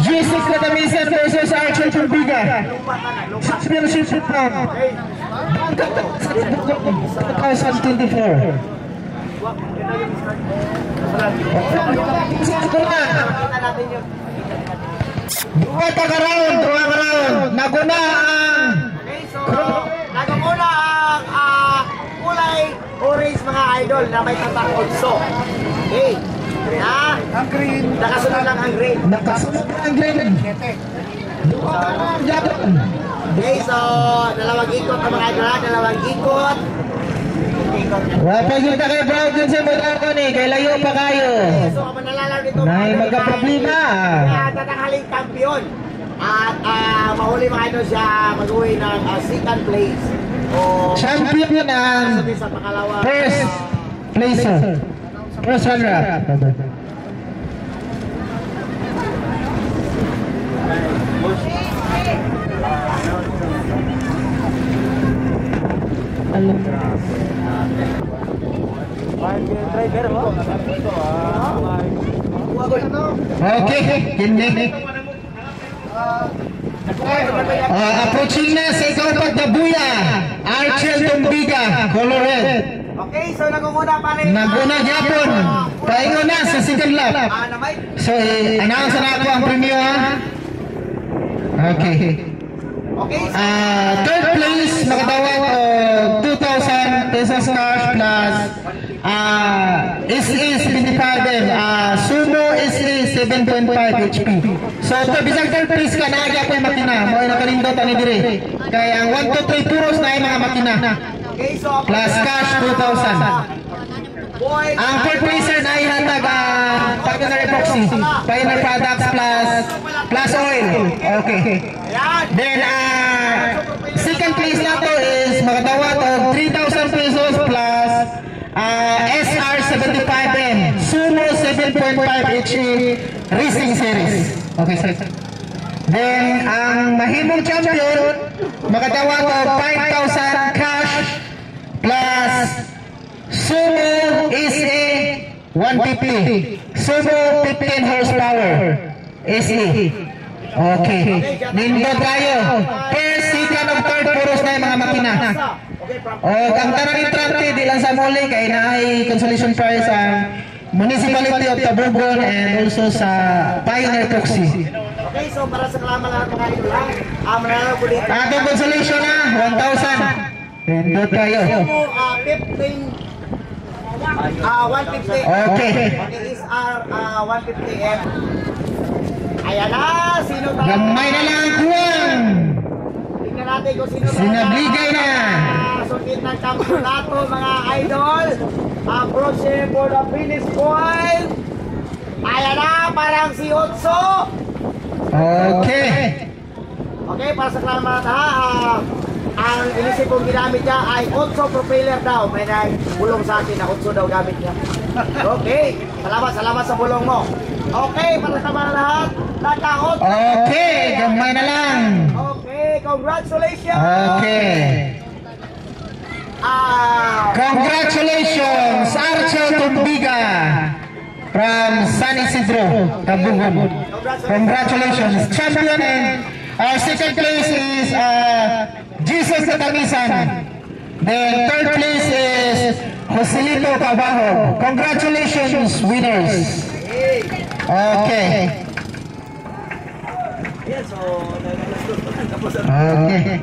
G6 Katamisan versus Archer Tumbiga. Championship round 2024. Dua ka-round. Naguna ang kulay orange mga idol na may tatak 8. Okay. Ang green. Nakasunod lang ang green. Okay, so dalawang ikot ang mga idol, dalawang ikot. Wapag yung kayo bro dun sa mga ko ni, kay layo pa kayo. So manalalaw dito. Nay magka-problema. Tatanghaling kampiyon. At mahuli mga idol siya mag-uwi ng second place. Champion ang first placer. First runner-up. Okay, hindi. Approaching na sa ikaw pagdabuya, Archer Tumbiga, color red. Okay, so nagunguna pa rin. Naguna gyapon. Paingon na sa second lap. So, announce na ako ang premium ha. Okay. Third place, makatawag o 2,000 pesos cash plus SE 75M, Sumo SE 7.5 HP. So, bisag third place ka, naagya ko yung makina. Mo yung nakalindot ang idiri. Kaya ang 1, 2, 3 puros na yung mga makina. Plus cash 2,000. Ang fourth placer na ihatag partner epoxy, final products plus oil. Okay. Then second place na to is makatawag og 3,000 pesos plus SR 75M Sumo 7.5 HE Racing Series. Okay, sir. Then ang mahimong champion makatawag og 5,000 cash plus Sumo SE 150. Sumo 15 horsepower SE. Okay. Nindot tayo. First, second, of third, puros na yung mga makina. O, ang tanong entrante, di lang sa muli, kaya na ay consolation prize ang Municipality of Tabugon and also sa Pioneer Proxy. Okay, so para sa kalaman lahat mga idol lang, manalo po dito. Atong consolation na, 1,000. Nindot tayo. Sumo 150. Okay. SR 150M. Ayan na, sino talaga? Gamay na lang ang kuwang. Tingnan natin kung sino talaga. Sinabligay na. Sungkit ng kampunato mga idol. Approaching for the finish point. Ayan na, parang si Otso. Okay. Okay, para sa kalaman ha. Ang inisip kong ginamit niya ay Otso propeller daw. May nagbulong sa akin na Otso daw gamit niya. Okay, salamat sa bulong mo. Okay, para sa mga lahat, naka-Otso. Okay, gamay na lang. Okay, congratulations. Okay. Congratulations, Archer Tumbiga from San Isidro, Tabugon. Congratulations, champion, and our second place is Jesus Katamisan. Then third place is Joselito Cabajo. Congratulations, winners. Okay. Yes, so Okay.